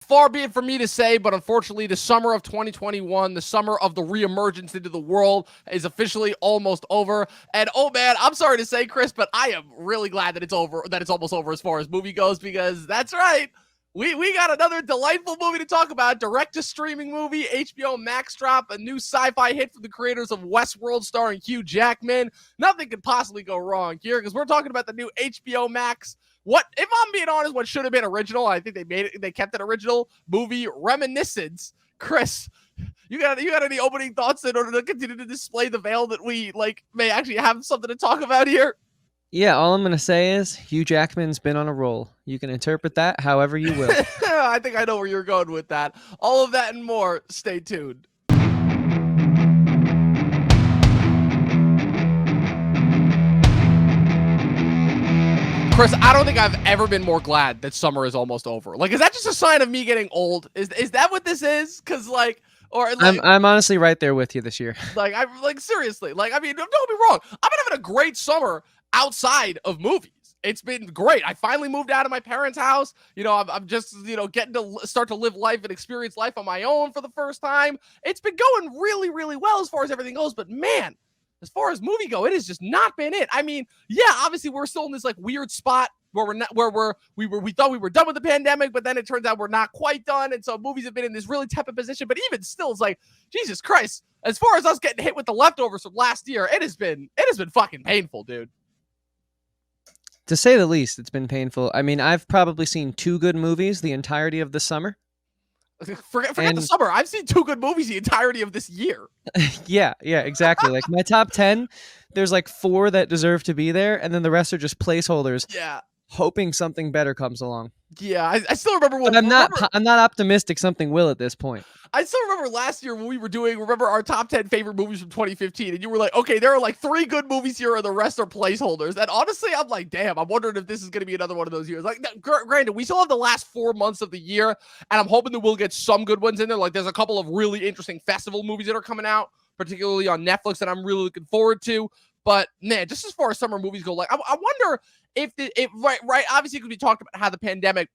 Far be it from me to say, but unfortunately, the summer of 2021, the summer of the reemergence into the world, is officially almost over. And oh man, I'm sorry to say, Chris, but I am really glad that it's over, that it's almost over as far as movie goes, because that's right. We got another delightful movie to talk about. Direct-to-streaming movie, HBO Max drop, a new sci-fi hit from the creators of Westworld starring Hugh Jackman. Nothing could possibly go wrong here, because we're talking about the new HBO Max, what, if I'm being honest, what should have been original. I think they kept it original movie, Reminiscence. Chris, you got any opening thoughts in order to continue to display the veil that we may actually have something to talk about here? Yeah, all I'm going to say is Hugh Jackman's been on a roll. You can interpret that however you will. I think I know where you're going with that. All of that and more. Stay tuned. Chris, I don't think I've ever been more glad that summer is almost over. Is that just a sign of me getting old? Is that what this is? Because I'm honestly right there with you this year. Seriously. I mean, don't get me wrong. I've been having a great summer outside of movies. It's been great. I finally moved out of my parents' house. I'm just, getting to start to live life and experience life on my own for the first time. It's been going really, really well as far as everything goes. But man, as far as movie go, it has just not been it. I mean, yeah, obviously we're still in this weird spot where we thought we were done with the pandemic, but then it turns out we're not quite done. And so movies have been in this really tepid position. But even still, it's Jesus Christ, as far as us getting hit with the leftovers from last year, it has been fucking painful, dude. To say the least, it's been painful. I mean, I've probably seen 2 good movies the entirety of the summer. Forget the summer. I've seen 2 good movies the entirety of this year. yeah, exactly. My top 10, there's 4 that deserve to be there, and then the rest are just placeholders. Yeah. Hoping something better comes along. Yeah, I still remember but I'm not optimistic something will at this point. I still remember last year when we were doing, our top 10 favorite movies from 2015, and you were like, okay, there are 3 good movies here, and the rest are placeholders. And honestly, I'm like, damn, I'm wondering if this is going to be another one of those years. Granted, we still have the last 4 months of the year, and I'm hoping that we'll get some good ones in there. There's a couple of really interesting festival movies that are coming out, particularly on Netflix, that I'm really looking forward to. But man, just as far as summer movies go, I wonder if right, obviously, because we talked about how the pandemic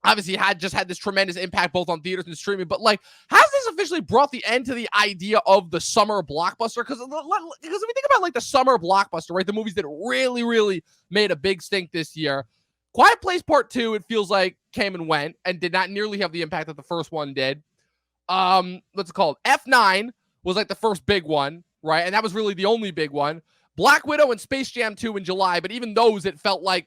obviously had this tremendous impact both on theaters and streaming, but has this officially brought the end to the idea of the summer blockbuster? Because if we think about the summer blockbuster, right, the movies that really, really made a big stink this year, Quiet Place Part 2, it feels like came and went and did not nearly have the impact that the first one did. What's it called? F9 was the first big one, right? And that was really the only big one. Black Widow and Space Jam 2 in July, but even those, it felt like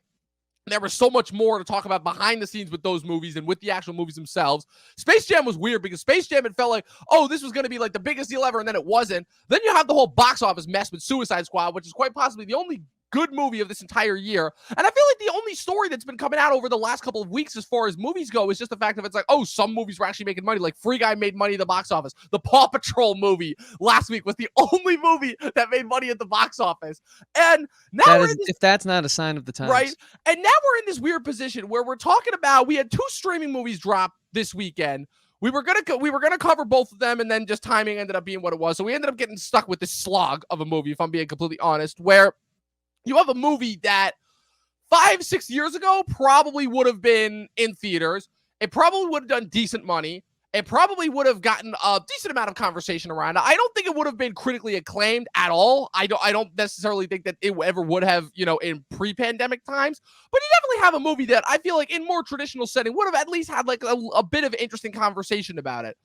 there was so much more to talk about behind the scenes with those movies and with the actual movies themselves. Space Jam was weird because Space Jam, it felt like, oh, this was going to be the biggest deal ever, and then it wasn't. Then you have the whole box office mess with Suicide Squad, which is quite possibly the only good movie of this entire year. And I feel like the only story that's been coming out over the last couple of weeks as far as movies go is just the fact that it's some movies were actually making money. Free Guy made money at the box office. The Paw Patrol movie last week was the only movie that made money at the box office. And now if that's not a sign of the times. Right? And now we're in this weird position where we're talking about, we had 2 streaming movies drop this weekend. We were gonna cover both of them, and then just timing ended up being what it was. So we ended up getting stuck with this slog of a movie, if I'm being completely honest, where you have a movie that 5-6 years ago probably would have been in theaters. It probably would have done decent money. It probably would have gotten a decent amount of conversation around it. I don't think it would have been critically acclaimed at all. I don't necessarily think that it ever would have, in pre-pandemic times. But you definitely have a movie that I feel like in more traditional setting would have at least had a bit of interesting conversation about it.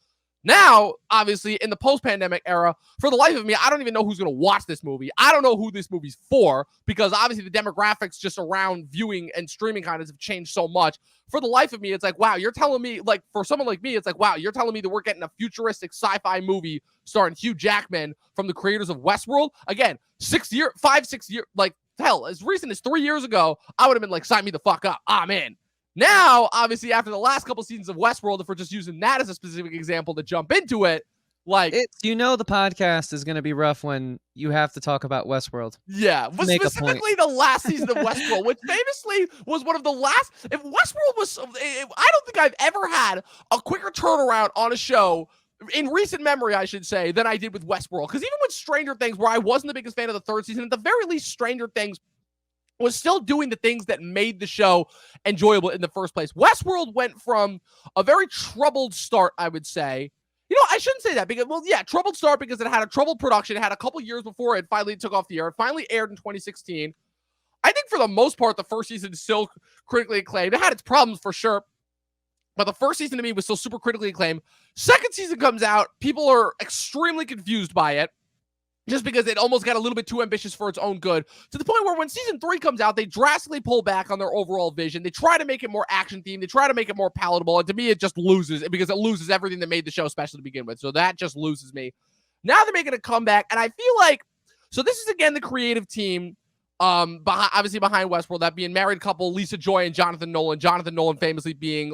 Now, obviously, in the post-pandemic era, for the life of me, I don't even know who's going to watch this movie. I don't know who this movie's for, because obviously the demographics just around viewing and streaming content have changed so much. For the life of me, it's wow, you're telling me, for someone like me, it's wow, you're telling me that we're getting a futuristic sci-fi movie starring Hugh Jackman from the creators of Westworld? Again, 6 years, hell, as recent as 3 years ago, I would have been sign me the fuck up. I'm in. Now, obviously, after the last couple seasons of Westworld, if we're just using that as a specific example to jump into it, the podcast is going to be rough when you have to talk about Westworld. Yeah, but specifically the last season of Westworld, which famously was one of the last. If Westworld was, I don't think I've ever had a quicker turnaround on a show in recent memory, I should say, than I did with Westworld. Because even with Stranger Things, where I wasn't the biggest fan of the 3rd season, at the very least, Stranger Things was still doing the things that made the show enjoyable in the first place. Westworld went from a very troubled start, I would say. I shouldn't say that because, well, yeah, troubled start because it had a troubled production. It had a couple years before it finally took off the air. It finally aired in 2016. I think for the most part, the first season is still critically acclaimed. It had its problems for sure, but the first season to me was still super critically acclaimed. Second season comes out. People are extremely confused by it, just because it almost got a little bit too ambitious for its own good, to the point where when season 3 comes out, they drastically pull back on their overall vision. They try to make it more action-themed. They try to make it more palatable, and to me, it just loses, because it loses everything that made the show special to begin with. So that just loses me. Now they're making a comeback, and I feel like, so this is, again, the creative team, obviously behind Westworld, that being married couple Lisa Joy and Jonathan Nolan. Jonathan Nolan famously being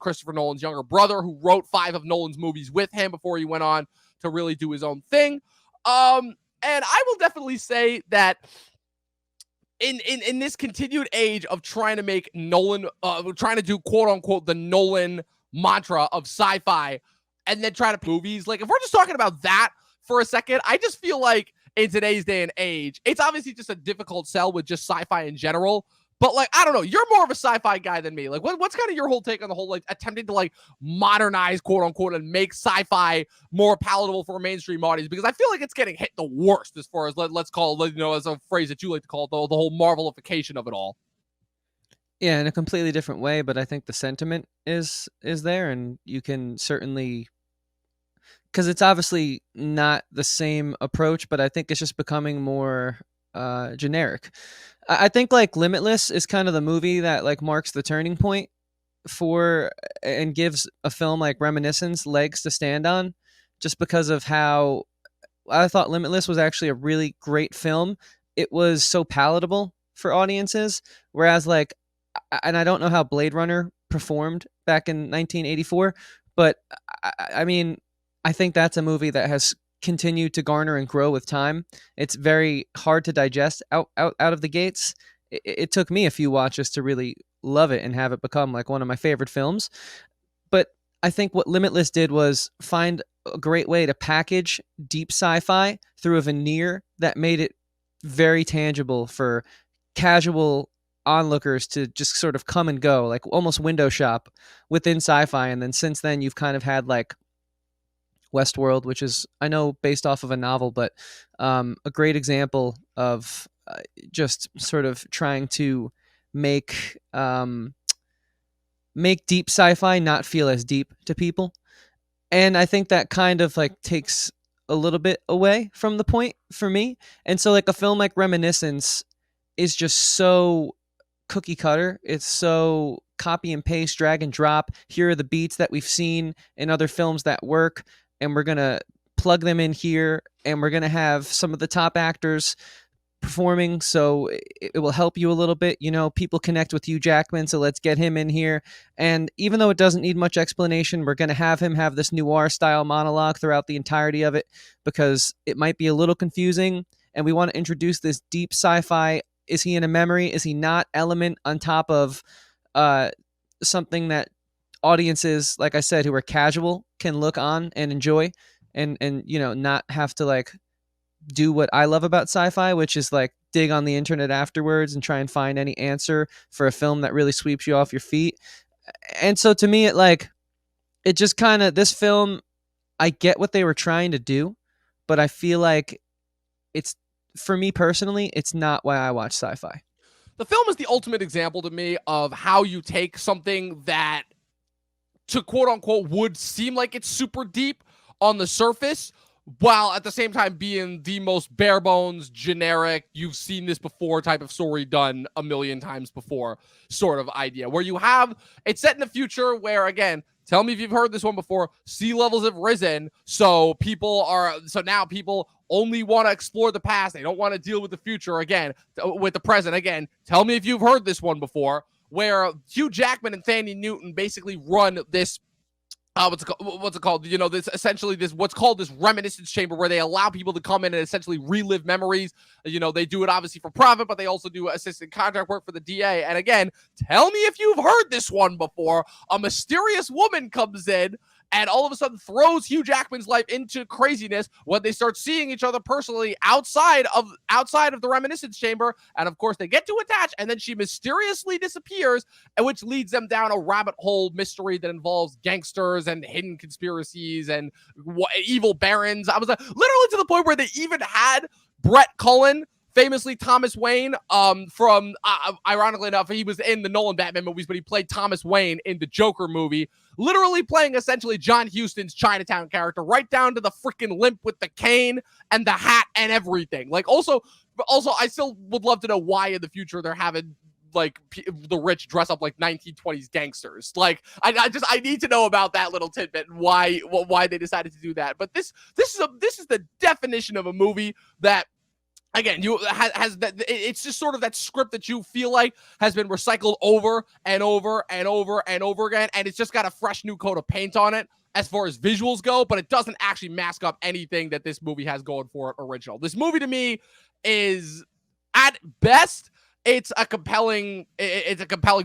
Christopher Nolan's younger brother, who wrote 5 of Nolan's movies with him before he went on to really do his own thing. And I will definitely say that in this continued age of trying to make Nolan, trying to do quote unquote the Nolan mantra of sci-fi, and then try to movies, like if we're just talking about that for a second, I just feel like in today's day and age, it's obviously just a difficult sell with just sci-fi in general. But like, I don't know, you're more of a sci-fi guy than me. Like, what's kind of your whole take on the whole, like, attempting to like modernize, quote unquote, and make sci-fi more palatable for a mainstream audience? Because I feel like it's getting hit the worst as far as let's call it, as a phrase that you like to call it, the whole Marvelification of it all. Yeah, in a completely different way, but I think the sentiment is there, and you can certainly, because it's obviously not the same approach, but I think it's just becoming more generic. I think like Limitless is kind of the movie that like marks the turning point for and gives a film like Reminiscence legs to stand on, just because of how I thought Limitless was actually a really great film. It was so palatable for audiences, whereas like, and I don't know how Blade Runner performed back in 1984, but I mean, I think that's a movie that has continued to garner and grow with time. It's very hard to digest out of the gates. It took me a few watches to really love it and have it become like one of my favorite films. But I think what Limitless did was find a great way to package deep sci-fi through a veneer that made it very tangible for casual onlookers to just sort of come and go, like almost window shop within sci-fi. And then since then, you've kind of had like Westworld, which is, I know, based off of a novel, but a great example of just sort of trying to make deep sci-fi not feel as deep to people. And I think that kind of like takes a little bit away from the point for me. And so like a film like Reminiscence is just so cookie cutter. It's so copy and paste, drag and drop. Here are the beats that we've seen in other films that work, and we're going to plug them in here, and we're going to have some of the top actors performing, so it will help you a little bit. People connect with Hugh Jackman, so let's get him in here. And even though it doesn't need much explanation, we're going to have him have this noir style monologue throughout the entirety of it, because it might be a little confusing, and we want to introduce this deep sci-fi, is he in a memory, is he not, element on top of something that audiences, like I said, who are casual can look on and enjoy, and not have to like do what I love about sci-fi, which is like dig on the internet afterwards and try and find any answer for a film that really sweeps you off your feet. And so to me, it just kind of, this film, I get what they were trying to do, but I feel like it's, for me personally, it's not why I watch sci-fi. The film is the ultimate example to me of how you take something that, to quote unquote, would seem like it's super deep on the surface, while at the same time being the most bare bones, generic, you've seen this before type of story done a million times before sort of idea, where you have, it's set in the future where, again, tell me if you've heard this one before, sea levels have risen, so now people only want to explore the past. They don't want to deal with the future again, with the present. Again, tell me if you've heard this one before, where Hugh Jackman and Thandie Newton basically run this what's it called? You know, this essentially this what's called this reminiscence chamber where they allow people to come in and essentially relive memories. You know, they do it obviously for profit, but they also do assistant contract work for the DA. And again, tell me if you've heard this one before. A mysterious woman comes in and all of a sudden throws Hugh Jackman's life into craziness when they start seeing each other personally outside of the reminiscence chamber. And of course, they get to attach, and then she mysteriously disappears, and which leads them down a rabbit hole mystery that involves gangsters and hidden conspiracies and evil barons. I was literally to the point where they even had Brett Cullen, famously Thomas Wayne, from ironically enough, he was in the Nolan Batman movies, but he played Thomas Wayne in the Joker movie, literally playing essentially John Huston's Chinatown character, right down to the freaking limp with the cane and the hat and everything. Like, also, I still would love to know why in the future they're having like the rich dress up like 1920s gangsters. Like, I need to know about that little tidbit and why they decided to do that. But this is the definition of a movie that, again, it's just sort of that script that you feel like has been recycled over and over and over and over again, and it's just got a fresh new coat of paint on it as far as visuals go, but it doesn't actually mask up anything that this movie has going for it original. This movie to me is, at best, it's a compelling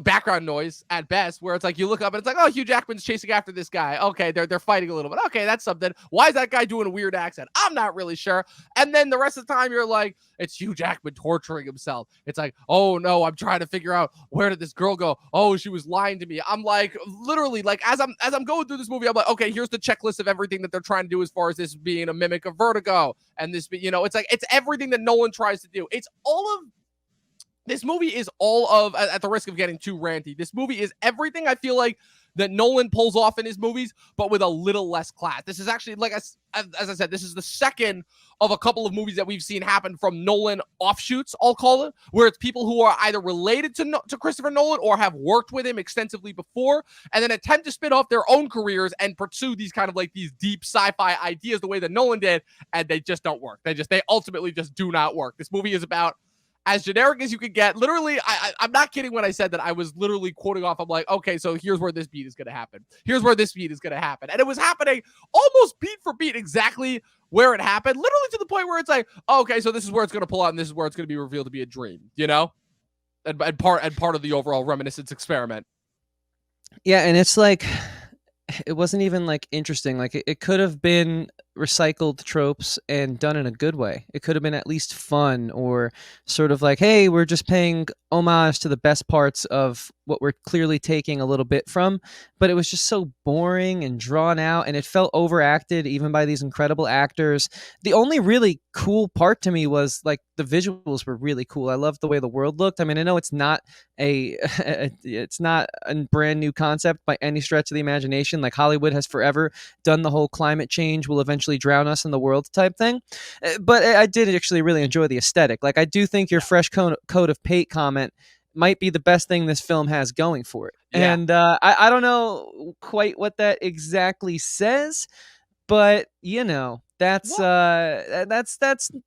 background noise at best, where it's like you look up and it's like, oh, Hugh Jackman's chasing after this guy. Okay, they're fighting a little bit. Okay, that's something. Why is that guy doing a weird accent? I'm not really sure. And then the rest of the time you're like, it's Hugh Jackman torturing himself. It's like, oh no, I'm trying to figure out, where did this girl go? Oh, she was lying to me. I'm like, literally, like, as I'm going through this movie, I'm like, okay, here's the checklist of everything that they're trying to do as far as this being a mimic of Vertigo, and this, you know, it's like, it's everything that Nolan tries to do. This movie is all of, at the risk of getting too ranty, this movie is everything I feel like that Nolan pulls off in his movies, but with a little less class. This is actually, like, as I said, this is the second of a couple of movies that we've seen happen from Nolan offshoots, I'll call it, where it's people who are either related to Christopher Nolan or have worked with him extensively before, and then attempt to spin off their own careers and pursue these kind of like these deep sci-fi ideas the way that Nolan did, and they just don't work. They ultimately just do not work. This movie is about as generic as you could get. Literally, I'm not kidding when I said that I was literally quoting off. I'm like, okay, so here's where this beat is going to happen. Here's where this beat is going to happen. And it was happening almost beat for beat exactly where it happened, literally to the point where it's like, okay, so this is where it's going to pull out and this is where it's going to be revealed to be a dream, you know? And part of the overall reminiscence experiment. Yeah, and it's like, it wasn't even like interesting. Like, it could have been recycled tropes and done in a good way. It could have been at least fun, or sort of like, hey, we're just paying homage to the best parts of what we're clearly taking a little bit from. But it was just so boring and drawn out, and it felt overacted even by these incredible actors. The only really cool part to me was like the visuals were really cool. I loved the way the world looked. I mean, I know it's not it's not a brand new concept by any stretch of the imagination. Like, Hollywood has forever done the whole climate change will eventually drown us in the world type thing. But I did actually really enjoy the aesthetic. Like, I do think your fresh coat of paint comment might be the best thing this film has going for it. Yeah. And I don't know quite what that exactly says, but you know, that's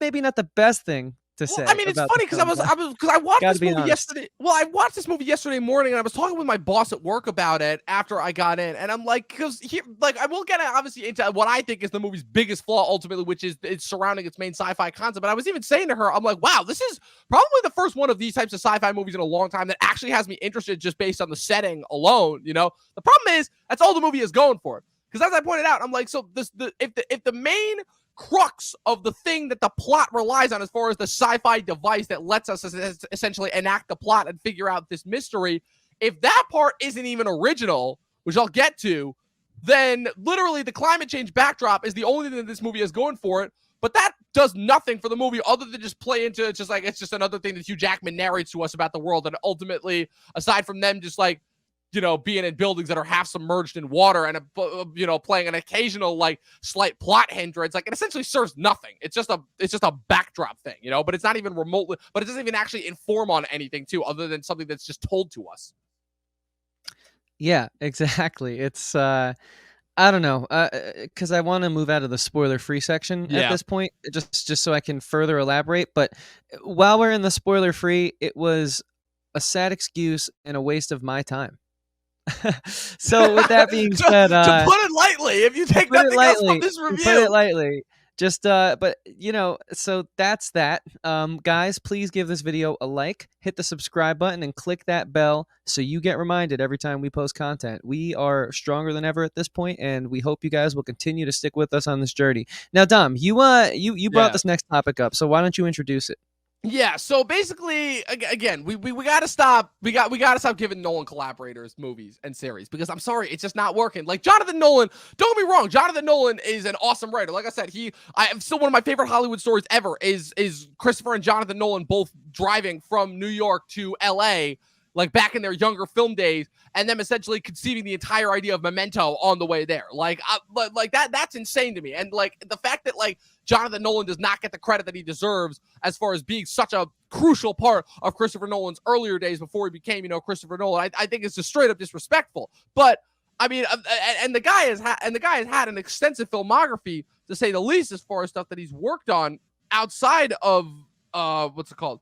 maybe not the best thing to say. I mean, it's funny because I watched this movie yesterday. Well, I watched this movie yesterday morning, and I was talking with my boss at work about it after I got in, and I'm like, because I will get obviously into what I think is the movie's biggest flaw ultimately, which is it's surrounding its main sci-fi concept. But I was even saying to her, I'm like, wow, this is probably the first one of these types of sci-fi movies in a long time that actually has me interested just based on the setting alone. You know, the problem is that's all the movie is going for. Because as I pointed out, I'm like, so if the main crux of the thing that the plot relies on as far as the sci-fi device that lets us essentially enact the plot and figure out this mystery, if that part isn't even original, which I'll get to, then literally the climate change backdrop is the only thing that this movie is going for it. But that does nothing for the movie other than just play into it's just like it's just another thing that Hugh Jackman narrates to us about the world. And ultimately, aside from them just like, you know, being in buildings that are half submerged in water and, you know, playing an occasional like slight plot hindrance, like it essentially serves nothing. It's just a backdrop thing, you know, but it's not even remotely, but it doesn't even actually inform on anything too, other than something that's just told to us. Yeah, exactly. It's, I don't know, because I want to move out of the spoiler-free section at this point, just so I can further elaborate. But while we're in the spoiler-free, it was a sad excuse and a waste of my time. So with that being said, To put it lightly, if you take put it nothing else from lightly. this To put it review. lightly. Just but so that's that. Guys, please give this video a like, hit the subscribe button, and click that bell so you get reminded every time we post content. We are stronger than ever at this point, and we hope you guys will continue to stick with us on this journey. Now, Dom, you brought Yeah. this next topic up, so why don't you introduce it? Yeah, so basically, again, we gotta stop. We gotta stop giving Nolan collaborators movies and series because I'm sorry, it's just not working. Like Jonathan Nolan, don't get me wrong, Jonathan Nolan is an awesome writer. Like I said, I am still one of my favorite Hollywood stories ever. Is Christopher and Jonathan Nolan both driving from New York to L.A. like back in their younger film days, and them essentially conceiving the entire idea of Memento on the way there. But like that's insane to me. And like the fact that like Jonathan Nolan does not get the credit that he deserves as far as being such a crucial part of Christopher Nolan's earlier days before he became, Christopher Nolan. I think it's just straight up disrespectful. But I mean, and the guy has had an extensive filmography to say the least as far as stuff that he's worked on outside of what's it called?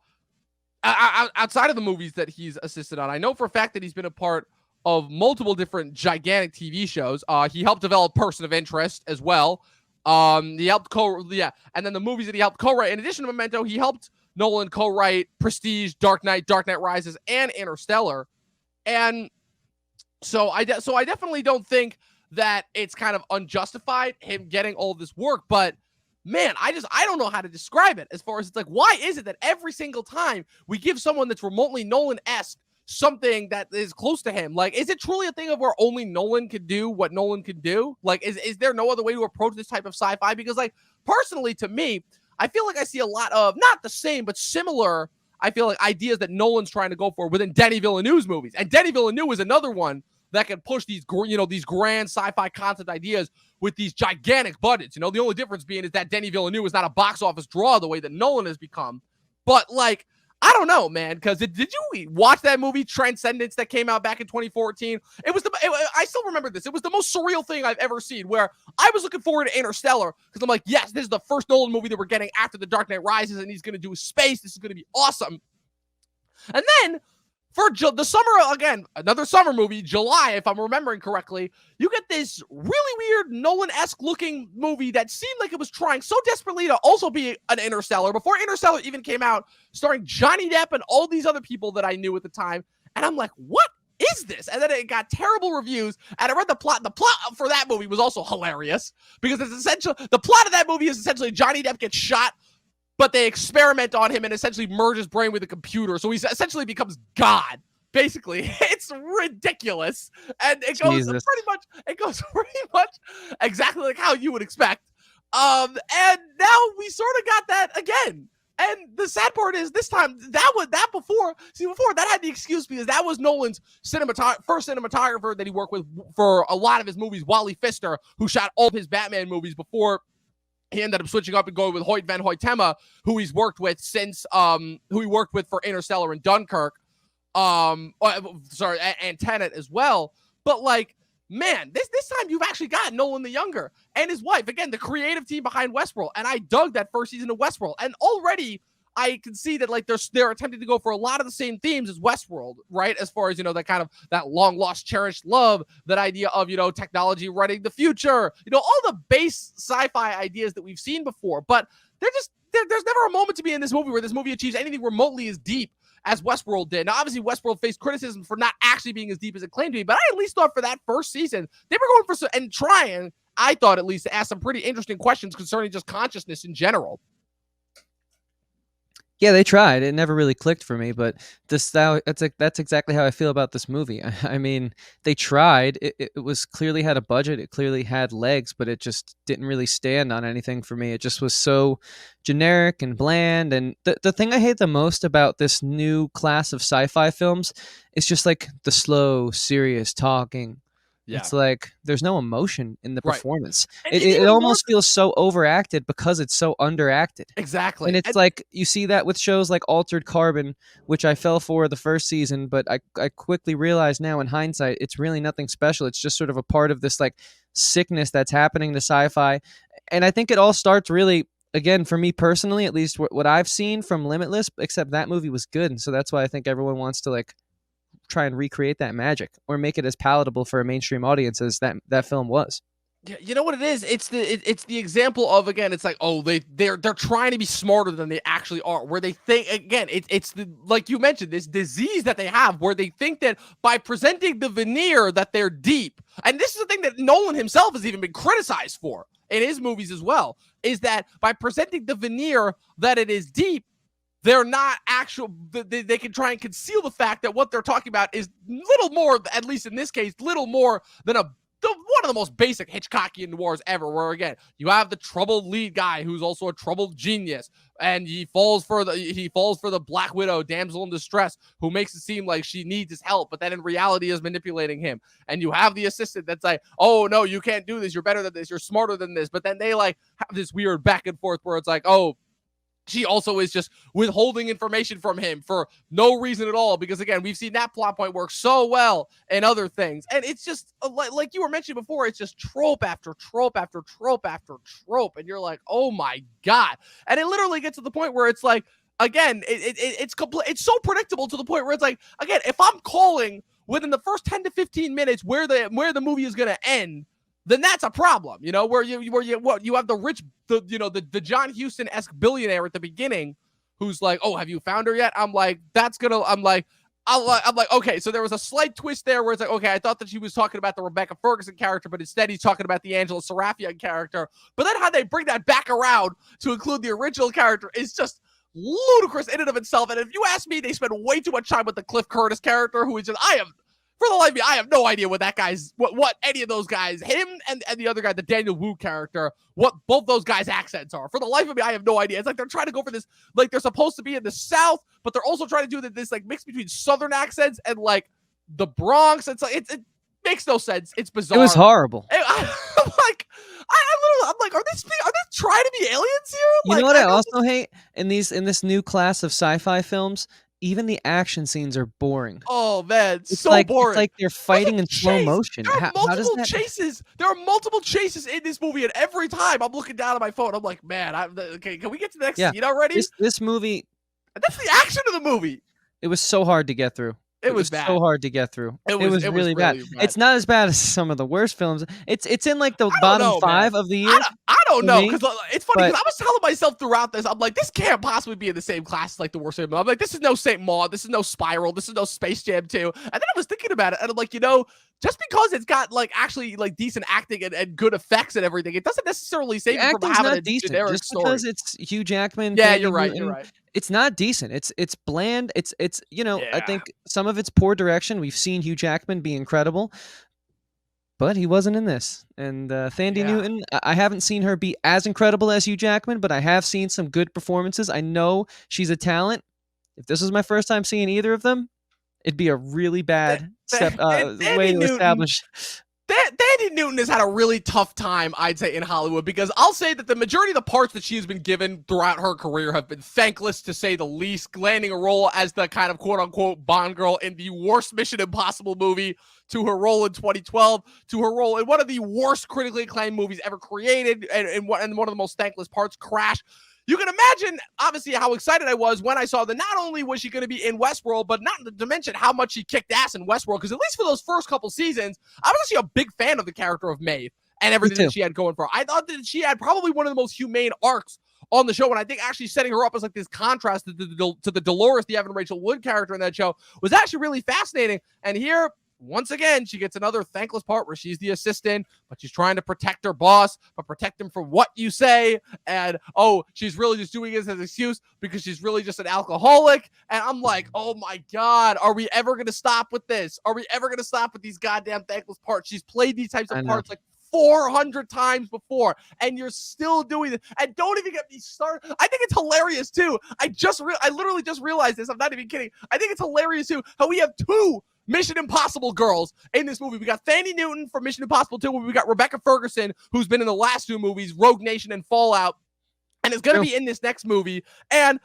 Outside of the movies that he's assisted on. I know for a fact that he's been a part of multiple different gigantic TV shows. He helped develop Person of Interest as well. He helped and then the movies that he helped co-write. In addition to Memento, he helped Nolan co-write Prestige, Dark Knight Rises, and Interstellar. And so I definitely don't think that it's kind of unjustified him getting all of this work, but man, I don't know how to describe it as far as it's like, why is it that every single time we give someone that's remotely Nolan-esque something that is close to him? Like, is it truly a thing of where only Nolan could do what Nolan could do? Like, is there no other way to approach this type of sci-fi? Because like, personally to me, I feel like I see a lot of, not the same, but similar, I feel like ideas that Nolan's trying to go for within Denis Villeneuve's movies. And Denis Villeneuve is another one that can push these grand sci-fi concept ideas with these gigantic budgets. The only difference being is that Denis Villeneuve is not a box office draw the way that Nolan has become. But like, I don't know, man, because did you watch that movie Transcendence that came out back in 2014? I still remember this. It was the most surreal thing I've ever seen, where I was looking forward to Interstellar because I'm like, yes, this is the first Nolan movie that we're getting after The Dark Knight Rises, and he's going to do space. This is going to be awesome. And then for the summer, again, another summer movie, July, if I'm remembering correctly, you get this really weird Nolan-esque looking movie that seemed like it was trying so desperately to also be an Interstellar before Interstellar even came out, starring Johnny Depp and all these other people that I knew at the time. And I'm like, what is this? And then it got terrible reviews. And I read the plot. The plot for that movie was also hilarious because it's essentially, the plot of that movie is essentially Johnny Depp gets shot, but they experiment on him and essentially merge his brain with a computer. So he essentially becomes God. Basically, it's ridiculous. And it goes pretty much exactly like how you would expect. And now we sort of got that again. And the sad part is this time before that had the excuse because that was Nolan's first cinematographer that he worked with for a lot of his movies, Wally Pfister, who shot all of his Batman movies before he ended up switching up and going with Hoyt van Hoytema, who he worked with for Interstellar and Dunkirk. And Tenet as well. But like, man, this time you've actually got Nolan the Younger and his wife, again, the creative team behind Westworld. And I dug that first season of Westworld. And already I can see that like they're attempting to go for a lot of the same themes as Westworld, right? As far as, that kind of that long lost cherished love, that idea of, technology running the future, all the base sci-fi ideas that we've seen before. But there's never a moment to be in this movie where this movie achieves anything remotely as deep as Westworld did. Now, obviously, Westworld faced criticism for not actually being as deep as it claimed to be, but I at least thought for that first season, they were going for and trying, I thought at least, to ask some pretty interesting questions concerning just consciousness in general. Yeah, they tried. It never really clicked for me, but that's exactly how I feel about this movie. I mean, they tried. It was clearly had a budget. It clearly had legs, but it just didn't really stand on anything for me. It just was so generic and bland. And the thing I hate the most about this new class of sci-fi films is just like the slow, serious talking. Yeah. It's like there's no emotion in the performance. Right. It almost feels so overacted because it's so underacted. Exactly. And it's like you see that with shows like Altered Carbon, which I fell for the first season, but I quickly realized now in hindsight it's really nothing special. It's just sort of a part of this like sickness that's happening to sci-fi. And I think it all starts really, again, for me personally, at least what I've seen from Limitless, except that movie was good. And so that's why I think everyone wants to like try and recreate that magic or make it as palatable for a mainstream audience as that film was. Yeah, you know what it is? It's the example of, again, it's like, oh, they're trying to be smarter than they actually are. Where they think, again, it's the, like you mentioned, this disease that they have where they think that by presenting the veneer that they're deep, and this is the thing that Nolan himself has even been criticized for in his movies as well, is that by presenting the veneer that it is deep, they're not actual. They can try and conceal the fact that what they're talking about is little more, at least in this case, little more than one of the most basic Hitchcockian noirs ever, where again you have the troubled lead guy who's also a troubled genius, and he falls for the Black Widow, damsel in distress, who makes it seem like she needs his help, but then in reality is manipulating him. And you have the assistant that's like, oh no, you can't do this, you're better than this, you're smarter than this, but then they like have this weird back and forth where it's like, oh, she also is just withholding information from him for no reason at all. Because again, we've seen that plot point work so well in other things. And it's just like you were mentioning before, it's just trope after trope after trope after trope. And you're like, oh my God. And it literally gets to the point where it's like, again, it's so predictable to the point where it's like, again, if I'm calling within the first 10 to 15 minutes where the movie is going to end, then that's a problem, where you have the John Huston-esque billionaire at the beginning who's like, oh, have you found her yet? I'm like, I'm like, okay, so there was a slight twist there where it's like, okay, I thought that she was talking about the Rebecca Ferguson character, but instead he's talking about the Angela Sarafian character. But then how they bring that back around to include the original character is just ludicrous in and of itself. And if you ask me, they spend way too much time with the Cliff Curtis character, who is just, for the life of me, I have no idea what that guy's, what any of those guys, him and the other guy, the Daniel Wu character, what both those guys' accents are. For the life of me, I have no idea. It's like they're trying to go for this, like they're supposed to be in the South, but they're also trying to do this like mix between Southern accents and like the Bronx. It's like, it makes no sense. It's bizarre. It was horrible. I'm like, are they trying to be aliens here? You know what I also hate in this new class of sci-fi films? Even the action scenes are boring. Oh man, it's so like, boring. It's like they're fighting in slow motion. There are multiple chases. There are multiple chases in this movie, and every time I'm looking down at my phone, I'm like, man, okay, can we get to the next scene already? This movie. That's the action of the movie. It was so hard to get through. It was bad. So hard to get through. It was really bad. It's not as bad as some of the worst films. It's in like the bottom 5 of the year. I don't know, because it's funny because I was telling myself throughout this, I'm like, this can't possibly be in the same class as like the worst film. I'm like, this is no Saint Maud, this is no Spiral, this is no Space Jam 2. And then I was thinking about it, and I'm like, just because it's got like actually like decent acting and good effects and everything, it doesn't necessarily save it from having a generic just story. Because it's Hugh Jackman. Yeah, you're right. You're right. It's not decent. It's bland. It's I think some of it's poor direction. We've seen Hugh Jackman be incredible, but he wasn't in this. And Thandie Newton, I haven't seen her be as incredible as Hugh Jackman, but I have seen some good performances. I know she's a talent. If this was my first time seeing either of them, it'd be a really bad way to establish. Thandie Newton has had a really tough time, I'd say, in Hollywood, because I'll say that the majority of the parts that she has been given throughout her career have been thankless, to say the least, landing a role as the kind of quote-unquote Bond girl in the worst Mission Impossible movie, to her role in 2012, to her role in one of the worst critically acclaimed movies ever created, and one of the most thankless parts, Crash. You can imagine, obviously, how excited I was when I saw that not only was she going to be in Westworld, but not to mention how much she kicked ass in Westworld, because at least for those first couple seasons, I was actually a big fan of the character of Maeve and everything that she had going for her. I thought that she had probably one of the most humane arcs on the show, and I think actually setting her up as like this contrast to the Dolores, the Evan Rachel Wood character in that show, was actually really fascinating. And here, once again, she gets another thankless part where she's the assistant, but she's trying to protect her boss, but protect him from what you say. And, she's really just doing this as an excuse because she's really just an alcoholic. And I'm like, oh my God, are we ever going to stop with this? Are we ever going to stop with these goddamn thankless parts? She's played these types of parts like 400 times before, and you're still doing it. And don't even get me started. I think it's hilarious too. I literally just realized this. I'm not even kidding. I think it's hilarious too how we have 2 Mission Impossible girls in this movie. We got Thandie Newton from Mission Impossible 2. We got Rebecca Ferguson, who's been in the last 2 movies, Rogue Nation and Fallout, and is going to be in this next movie. And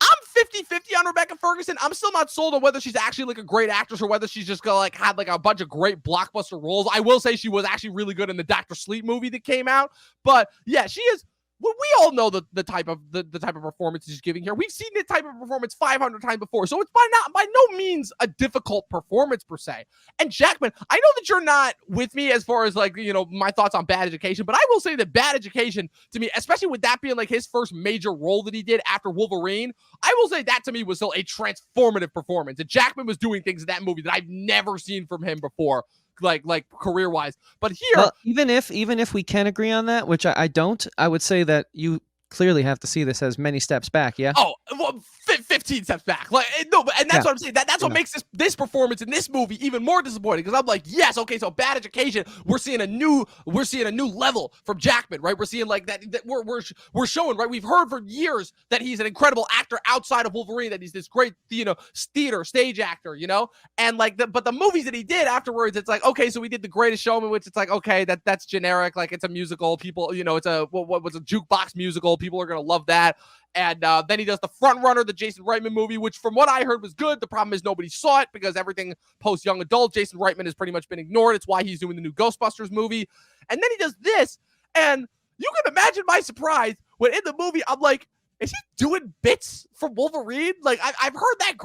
I'm 50-50 on Rebecca Ferguson. I'm still not sold on whether she's actually like a great actress or whether she's just gonna like had like a bunch of great blockbuster roles. I will say she was actually really good in the Dr. Sleep movie that came out. But yeah, she is we all know the type of the type of performance he's giving here. We've seen this type of performance 500 times before, so it's by no means a difficult performance per se. And Jackman, I know that you're not with me as far as like, you know, my thoughts on Bad Education, but I will say that Bad Education to me, especially with that being like his first major role that he did after Wolverine, I will say that to me was still a transformative performance. And Jackman was doing things in that movie that I've never seen from him before, like career wise. But here, well, even if we can agree on that, which I don't, I would say that you clearly have to see this as many steps back. Yeah. oh, well, 15 steps back. Like, no, and that's what I'm saying. That's what makes this performance in this movie even more disappointing. Because I'm like, yes, okay, so Bad Education, we're seeing a new level from Jackman, right? We're seeing like that we're showing, right? We've heard for years that he's an incredible actor outside of Wolverine, that he's this great, you know, theater stage actor, you know, and like but the movies that he did afterwards, it's like, okay, so we did The Greatest Showman, which it's like, okay, that's generic, like it's a musical, people, you know, it's a what was a jukebox musical, people are gonna love that. And then he does The Front Runner, the Jason Reitman movie, which from what I heard was good. The problem is nobody saw it because everything post Young Adult, Jason Reitman has pretty much been ignored. It's why he's doing the new Ghostbusters movie. And then he does this, and you can imagine my surprise when in the movie I'm like, is he doing bits from Wolverine? Like I've heard that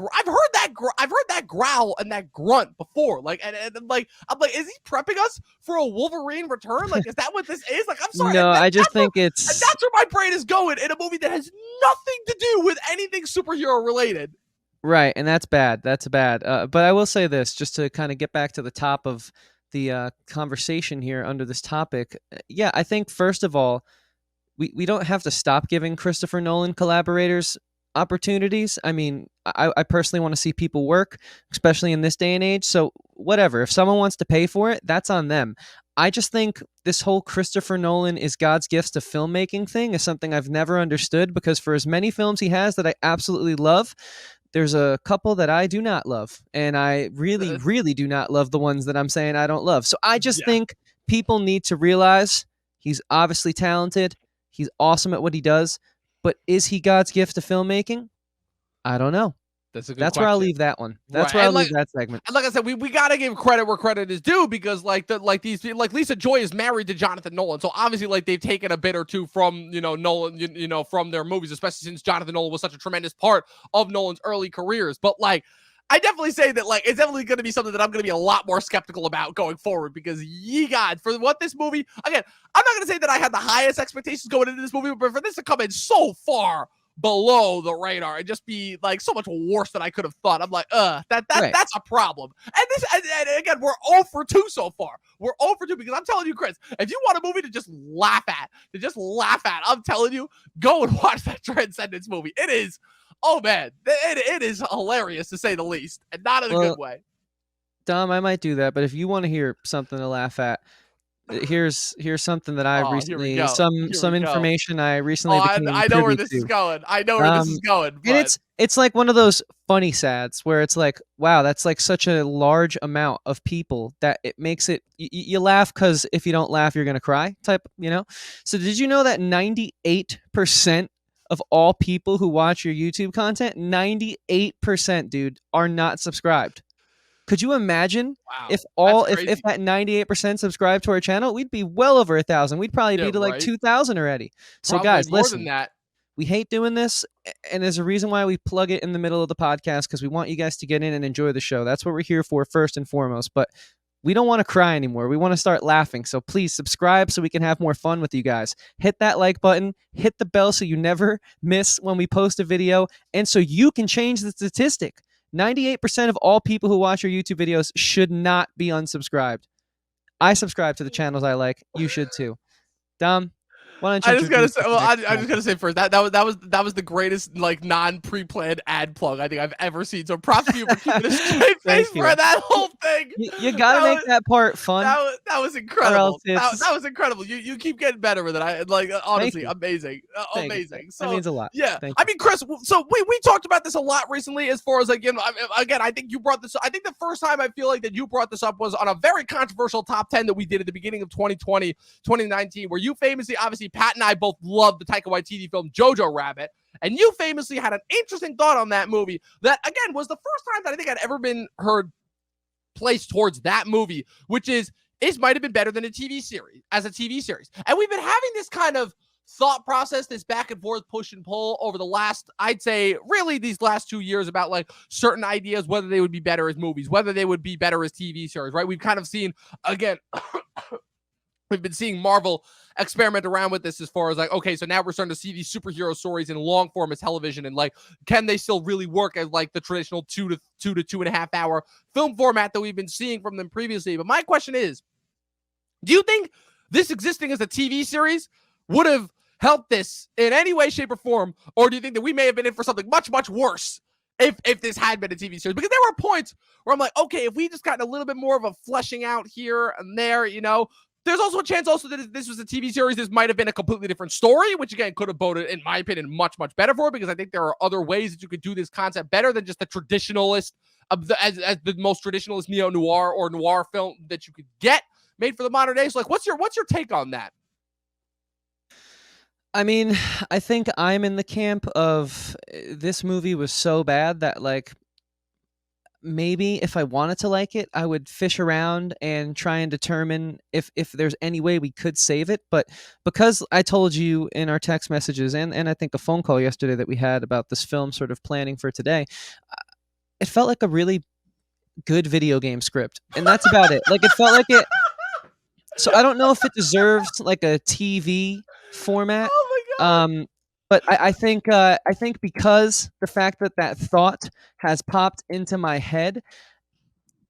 growl and that grunt before. Like and like I'm like, is he prepping us for a Wolverine return? Like, is that what this is? Like, I'm sorry. No, I just think it's that's where my brain is going in a movie that has nothing to do with anything superhero related. right, and that's bad. That's bad. But I will say this, just to kind of get back to the top of the conversation here under this topic. Yeah, I think first of all, we don't have to stop giving Christopher Nolan collaborators opportunities. I mean, I personally want to see people work, especially in this day and age. So whatever, if someone wants to pay for it, that's on them. I just think this whole Christopher Nolan is God's gifts to filmmaking thing is something I've never understood, because for as many films he has that I absolutely love, there's a couple that I do not love. And I really, really do not love the ones that I'm saying I don't love. So I just think people need to realize he's obviously talented. He's awesome at what he does, but is he God's gift to filmmaking? I don't know. That's a good That's question. where I'll leave that one. That's Right. where And I'll leave that segment. And like I said, we gotta give credit where credit is due, because like Lisa Joy is married to Jonathan Nolan, so obviously like they've taken a bit or two from, you know, Nolan, you know, from their movies, especially since Jonathan Nolan was such a tremendous part of Nolan's early careers. But like, I definitely say that like it's definitely going to be something that I'm going to be a lot more skeptical about going forward, because ye God, for what this movie, again, I'm not going to say that I had the highest expectations going into this movie, but for this to come in so far below the radar and just be like so much worse than I could have thought, I'm like, Right. that's a problem. And this, and again, we're 0 for 2 so far. We're 0 for 2, because I'm telling you, Chris, if you want a movie to just laugh at, I'm telling you, go and watch that Transcendence movie. It is, oh man, it is hilarious to say the least, and not in a good way. Dom, I might do that, but if you want to hear something to laugh at, here's something that I recently some information I recently became I know where this privy is to. going. I know where this is going. But... And it's like one of those funny sads where it's like, wow, that's like such a large amount of people that it makes it you laugh, because if you don't laugh, you're gonna cry type, you know. So did you know that 98% of all people who watch your YouTube content, 98%, dude, are not subscribed? Could you imagine if that 98% subscribe to our channel, we'd be well over 1,000. We'd probably be to like 2,000 already. So probably guys, more listen, than that. We hate doing this, and there's a reason why we plug it in the middle of the podcast, because we want you guys to get in and enjoy the show. That's what we're here for first and foremost. But we don't want to cry anymore. We want to start laughing. So please subscribe so we can have more fun with you guys. Hit that like button, hit the bell so you never miss when we post a video, and so you can change the statistic. 98% of all people who watch your YouTube videos should not be unsubscribed. I subscribe to the channels I like. You should too. Dom, why don't you? I just gotta say, I just gotta say first that was the greatest like non-pre-planned ad plug I think I've ever seen. So props to you for keeping a straight face for that whole thing. You gotta make that part fun. That was incredible. That was incredible. You keep getting better with it. I like honestly amazing, amazing. So that means a lot. Yeah, I mean, Chris. So we talked about this a lot recently, as far as like, you know, again, I think you brought this. I think the first time I feel like that you brought this up was on a very controversial top 10 that we did at the beginning of 2020, 2019, where you famously, obviously, Pat and I both loved the Taika Waititi film Jojo Rabbit, and you famously had an interesting thought on that movie that, again, was the first time that I think I'd ever been heard placed towards that movie, which is it might have been better than a TV series, as a TV series. And we've been having this kind of thought process, this back and forth push and pull over the last, I'd say, really these last 2 years about like certain ideas, whether they would be better as movies, whether they would be better as TV series, right? We've kind of seen, again, we've been seeing Marvel experiment around with this as far as like, okay, so now we're starting to see these superhero stories in long form as television, and like, can they still really work as like the traditional 2.5 hour film format that we've been seeing from them previously? But my question is, do you think this existing as a TV series would have helped this in any way, shape, or form? Or do you think that we may have been in for something much, much worse if this had been a TV series? Because there were points where I'm like, okay, if we just gotten a little bit more of a fleshing out here and there, you know, there's also a chance also that if this was a TV series, this might have been a completely different story, which again could have boded, in my opinion, much, much better for it, because I think there are other ways that you could do this concept better than just the traditionalist, as the most traditionalist neo-noir or noir film that you could get made for the modern day. So like, what's your take on that? I mean, I think I'm in the camp of this movie was so bad that like maybe if I wanted to like it, I would fish around and try and determine if there's any way we could save it. But because I told you in our text messages and I think a phone call yesterday that we had about this film sort of planning for today, it felt like a really good video game script. And that's about it. Like it felt like it. So I don't know if it deserves like a TV format. Oh my God. But I think because the fact that thought has popped into my head,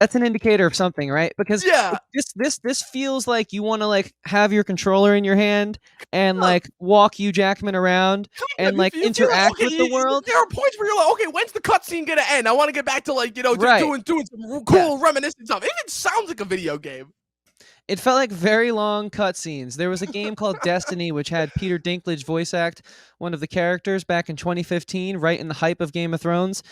that's an indicator of something, right? Because Yeah. this feels like you want to like have your controller in your hand and like walk Hugh Jackman around and like You feel like, interact okay, with the world. there are points where you're like, okay, when's the cutscene gonna end? I want to get back to like, you know, Right. doing some cool reminiscent stuff. It even sounds like a video game. It felt like very long cutscenes. There was a game called Destiny, which had Peter Dinklage voice act one of the characters back in 2015, right in the hype of Game of Thrones.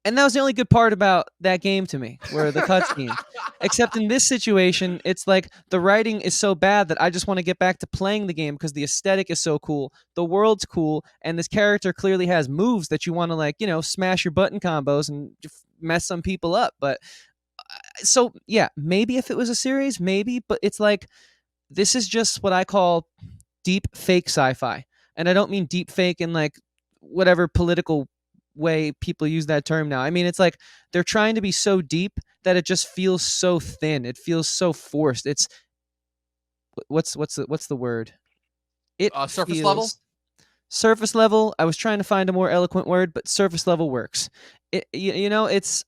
And that was the only good part about that game to me, were the cutscenes. Except in this situation, it's like the writing is so bad that I just want to get back to playing the game because the aesthetic is so cool, the world's cool, and this character clearly has moves that you want to like, you know, smash your button combos and mess some people up. But so yeah, maybe if it was a series, maybe, but it's like this is just what I call deep fake sci-fi. And I don't mean deep fake in like whatever political way people use that term now. I mean, it's like they're trying to be so deep that it just feels so thin. It feels so forced. It's what's the word? It Surface feels level? surface level. I was trying to find a more eloquent word, but surface level works. You know, it's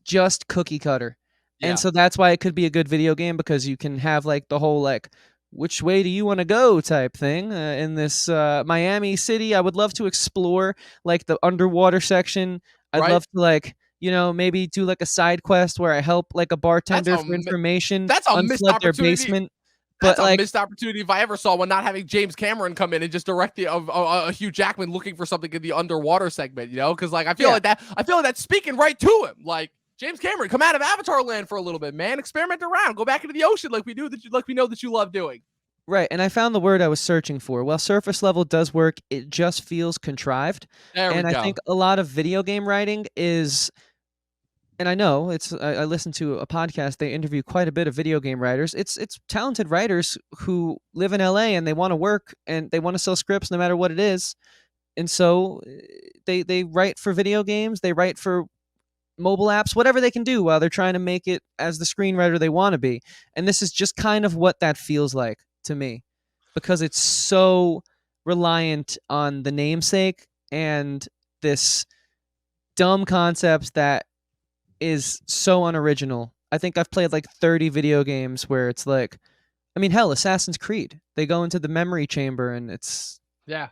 just cookie cutter. Yeah. And so that's why it could be a good video game, because you can have like the whole like which way do you want to go type thing in this Miami city. I would love to explore like the underwater section. I'd Right. love to like, you know, maybe do like a side quest where I help like a bartender for information. That's a missed unflood their opportunity. basement. That's But a like, missed opportunity if I ever saw one, not having James Cameron come in and just direct the Hugh Jackman looking for something in the underwater segment, you know? Because like I feel like that's speaking right to him. Like, James Cameron, come out of Avatar land for a little bit, man. Experiment around. Go back into the ocean like we know that you love doing. right, and I found the word I was searching for. While surface level does work, it just feels contrived. There we And I go. think a lot of video game writing is, and I know I listened to a podcast, they interview quite a bit of video game writers. It's talented writers who live in LA and they want to work and they want to sell scripts no matter what it is. And so they write for video games, they write for mobile apps, whatever they can do while they're trying to make it as the screenwriter they want to be. And this is just kind of what that feels like to me, because it's so reliant on the namesake and this dumb concept that is so unoriginal. I think I've played like 30 video games where it's like, I mean, hell, Assassin's Creed. They go into the memory chamber and it's Yeah.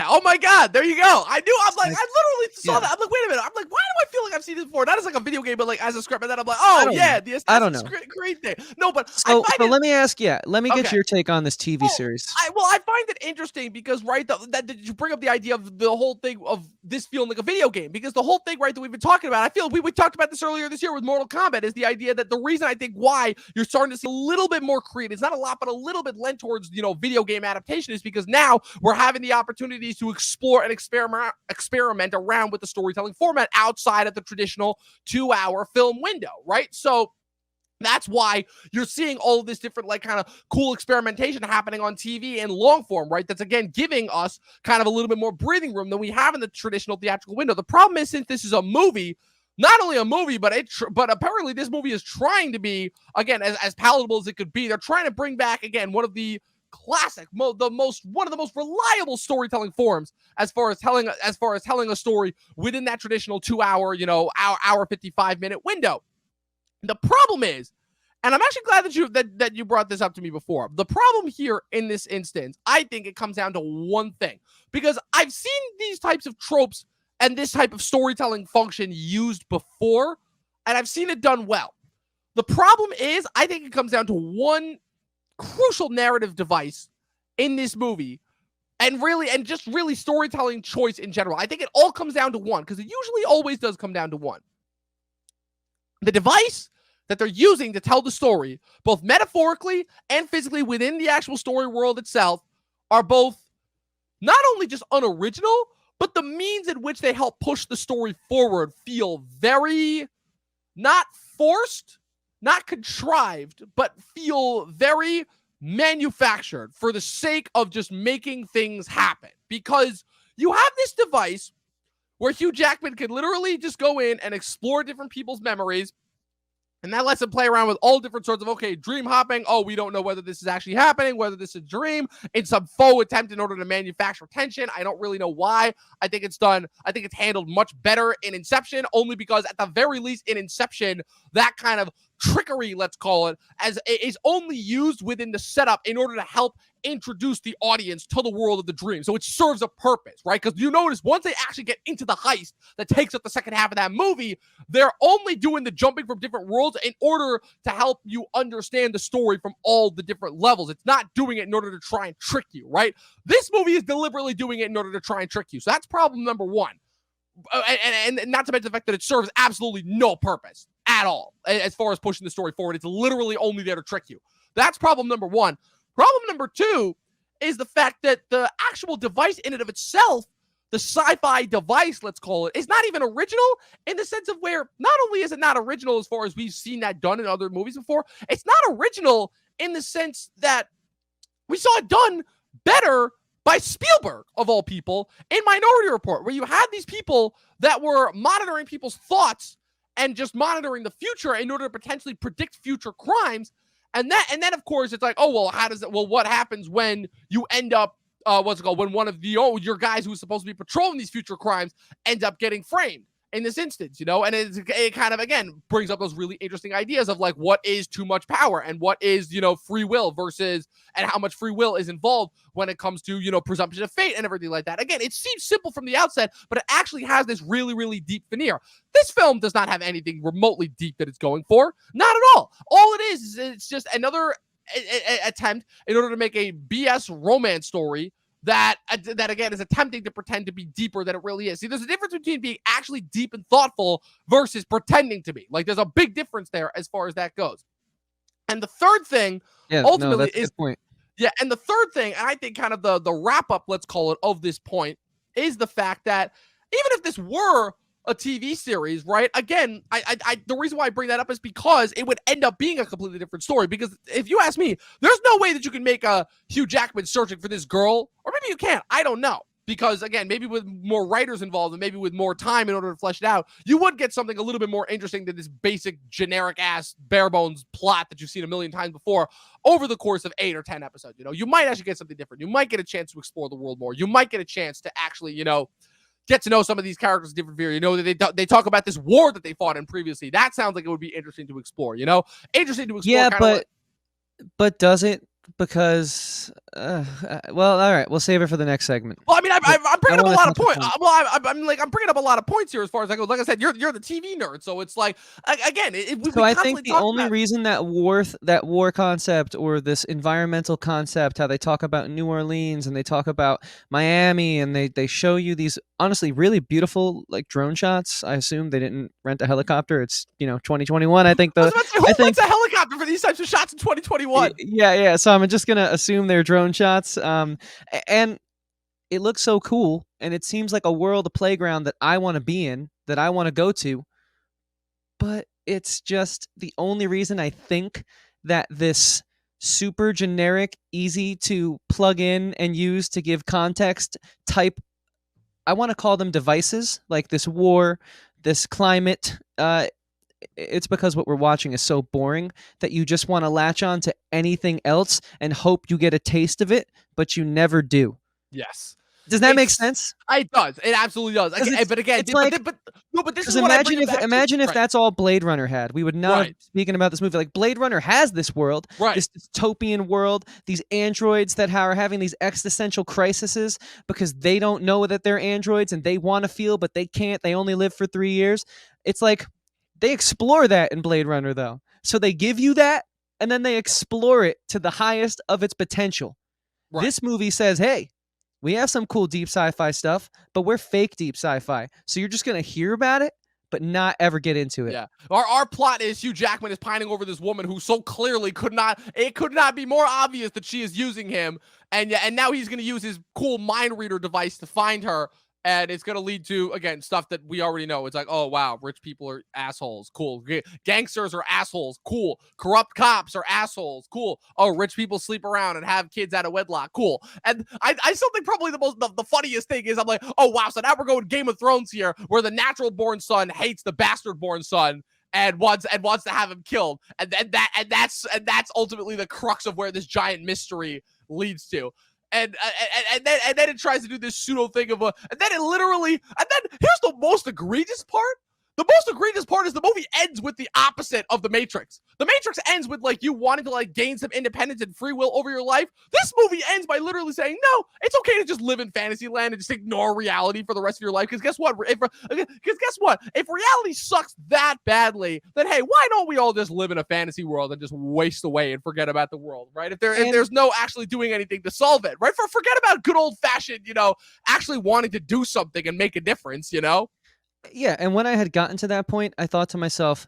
Oh my God. There you go. I knew. I'm like, I literally saw yeah. that. I'm like, wait a minute. I'm like, why do I feel like I've seen this before? Not as like a video game, but like as a script. And then I'm like, oh yeah, the Assassin's Creed thing. No, but so let me ask, let me get Okay. your take on this TV series. I find it interesting because that you bring up the idea of the whole thing of this feeling like a video game, because the whole thing, right, that we've been talking about, I feel we talked about this earlier this year with Mortal Kombat, is the idea that the reason I think why you're starting to see a little bit more creative, it's not a lot, but a little bit lent towards, you know, video game adaptation, is because now we're having the opportunities to explore and experiment around with the storytelling format outside of the traditional 2-hour film window, right? So That's why you're seeing all of this different, like, kind of cool experimentation happening on TV and long form, right? That's, again, giving us kind of a little bit more breathing room than we have in the traditional theatrical window. The problem is, since this is a movie, not only a movie, but apparently this movie is trying to be, again, as palatable as it could be. They're trying to bring back, again, one of the classic, one of the most reliable storytelling forms as far as telling a story within that traditional 2 hour, hour 55-minute window. The problem is, and I'm actually glad that you brought this up to me before. The problem here in this instance, I think it comes down to one thing, because I've seen these types of tropes and this type of storytelling function used before, and I've seen it done well. The problem is, I think it comes down to one crucial narrative device in this movie, and just really storytelling choice in general. I think it all comes down to one, because it usually always does come down to one. The device that they're using to tell the story, both metaphorically and physically within the actual story world itself, are both not only just unoriginal, but the means in which they help push the story forward feel very not forced, not contrived, but feel very manufactured for the sake of just making things happen. Because you have this device where Hugh Jackman can literally just go in and explore different people's memories, and that lets him play around with all different sorts of, okay, dream hopping. Oh, we don't know whether this is actually happening, whether this is a dream. It's some faux attempt in order to manufacture tension. I don't really know why. I think it's handled much better in Inception, only because at the very least in Inception, that kind of trickery, let's call it, is only used within the setup in order to help introduce the audience to the world of the dream. So it serves a purpose, right? Because you notice once they actually get into the heist that takes up the second half of that movie, they're only doing the jumping from different worlds in order to help you understand the story from all the different levels. It's not doing it in order to try and trick you, right? This movie is deliberately doing it in order to try and trick you. So that's problem number one. And not to mention the fact that it serves absolutely no purpose at all as far as pushing the story forward. It's literally only there to trick you. That's problem number one. Problem number two is the fact that the actual device in and of itself, the sci-fi device, let's call it, is not even original, in the sense of where not only is it not original as far as we've seen that done in other movies before, it's not original in the sense that we saw it done better by Spielberg, of all people, in Minority Report, where you had these people that were monitoring people's thoughts and just monitoring the future in order to potentially predict future crimes. And then of course it's like, oh, well, what happens when you end up, when one of your guys who's supposed to be patrolling these future crimes ends up getting framed in this instance, and it kind of, again, brings up those really interesting ideas of like, what is too much power and what is, free will versus, and how much free will is involved when it comes to, presumption of fate and everything like that. Again, it seems simple from the outset, but it actually has this really, really deep veneer. This film does not have anything remotely deep that it's going for. Not at all. All it is it's just another attempt in order to make a BS romance story that again is attempting to pretend to be deeper than it really is. See, there's a difference between being actually deep and thoughtful versus pretending to be. Like, there's a big difference there as far as that goes. And the third thing, ultimately, that's a good point. Yeah, and the third thing, and I think kind of the wrap up, let's call it, of this point, is the fact that even if this were a TV series, right? Again, the reason why I bring that up is because it would end up being a completely different story. Because if you ask me, there's no way that you can make a Hugh Jackman searching for this girl, or maybe you can. I don't know. Because again, maybe with more writers involved and maybe with more time in order to flesh it out, you would get something a little bit more interesting than this basic generic ass bare bones plot that you've seen a million times before over the course of 8 or 10 episodes. You might actually get something different. You might get a chance to explore the world more. You might get a chance to actually, get to know some of these characters different view. That they talk about this war that they fought in previously. That sounds like it would be interesting to explore. Interesting to explore. Yeah, but does it? Because well, all right, we'll save it for the next segment. Well, I mean, I'm bringing up a lot of points. I'm bringing up a lot of points here as far as I go. Like I said, you're the TV nerd, so it's like, again, I think the only reason that war concept, or this environmental concept, how they talk about New Orleans and they talk about Miami, and they show you these honestly really beautiful like drone shots. I assume they didn't rent a helicopter. It's 2021. I think who rents a helicopter for these types of shots in 2021? Yeah. So I'm just gonna assume they're drone shots. And it looks so cool, and it seems like a world, a playground that I want to be in, that I want to go to. But it's just the only reason I think that this super generic, easy to plug in and use to give context type, I want to call them devices, like this war, this climate. It's because what we're watching is so boring that you just want to latch on to anything else and hope you get a taste of it, but you never do. Yes. Does that make sense? It does. It absolutely does. But again, it's like, but this is because what I bring it back to. imagine if Right. that's all Blade Runner had. We would not have Right. speaking about this movie. Like, Blade Runner has this world, Right. this dystopian world, these androids that are having these existential crises because they don't know that they're androids and they want to feel, but they can't. They only live for 3 years. It's like they explore that in Blade Runner, though. So they give you that, and then they explore it to the highest of its potential. Right. This movie says, hey, we have some cool deep sci-fi stuff, but we're fake deep sci-fi. So you're just going to hear about it, but not ever get into it. Yeah. Our plot is Hugh Jackman is pining over this woman who so clearly could not be more obvious that she is using him. And now he's going to use his cool mind reader device to find her. And it's going to lead to, again, stuff that we already know. It's like, oh, wow, rich people are assholes. Cool. Gangsters are assholes. Cool. Corrupt cops are assholes. Cool. Oh, rich people sleep around and have kids out of wedlock. Cool. And I still think probably the funniest thing is I'm like, oh, wow, so now we're going Game of Thrones here where the natural born son hates the bastard born son and wants to have him killed. And that's ultimately the crux of where this giant mystery leads to. And then it tries to do this pseudo thing of and then here's the most egregious part. The most egregious part is the movie ends with the opposite of The Matrix. The Matrix ends with like you wanting to like gain some independence and free will over your life. This movie ends by literally saying, no, it's okay to just live in fantasy land and just ignore reality for the rest of your life. Because guess what? If reality sucks that badly, then hey, why don't we all just live in a fantasy world and just waste away and forget about the world, right? If there's no actually doing anything to solve it, right? Forget about good old fashioned, actually wanting to do something and make a difference, Yeah, and when I had gotten to that point, I thought to myself,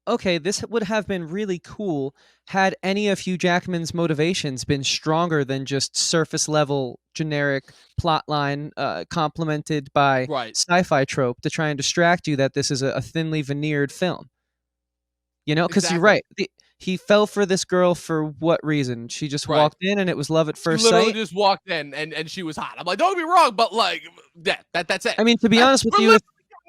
okay, this would have been really cool had any of Hugh Jackman's motivations been stronger than just surface level generic plotline complemented by sci-fi trope to try and distract you that this is a thinly veneered film. Because you're right. He fell for this girl for what reason? She just walked in and it was love at first sight? She literally just walked in and she was hot. I'm like, don't get me wrong, but like, that's it. I mean, to be honest with you,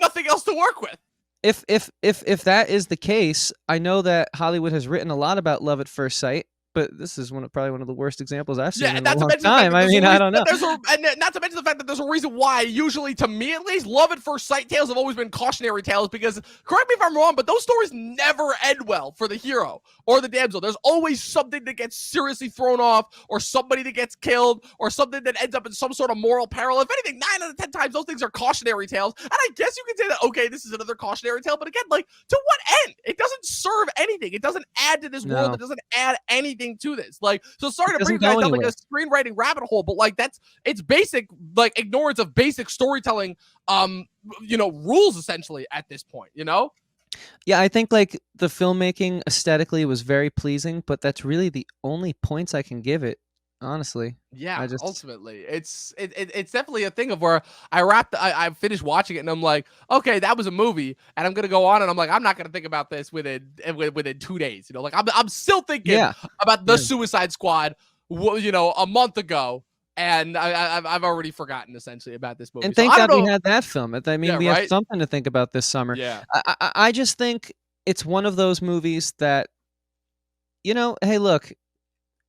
nothing else to work with. If that is the case, I know that Hollywood has written a lot about love at first sight, but this is probably one of the worst examples I've seen in a long time. I mean, I don't know. And not to mention the fact that there's a reason why, usually, to me at least, love at first sight tales have always been cautionary tales because, correct me if I'm wrong, but those stories never end well for the hero or the damsel. There's always something that gets seriously thrown off or somebody that gets killed or something that ends up in some sort of moral peril. If anything, 9 out of 10 times, those things are cautionary tales. And I guess you can say that, okay, this is another cautionary tale, but again, like, to what end? It doesn't serve anything. It doesn't add to this world. It doesn't add anything to this. Like, so sorry to bring that down like a screenwriting rabbit hole, but like it's basic, like ignorance of basic storytelling, rules essentially at this point, Yeah, I think like the filmmaking aesthetically was very pleasing, but that's really the only points I can give it, honestly. Yeah, ultimately, it's definitely a thing of where I finished watching it and I'm like, okay, that was a movie, and I'm gonna go on and I'm like, I'm not gonna think about this within 2 days, like I'm still thinking about the Suicide Squad, a month ago, and I've already forgotten essentially about this movie. And thank God we had that film. I mean, we have something to think about this summer. Yeah, I just think it's one of those movies that, hey, look,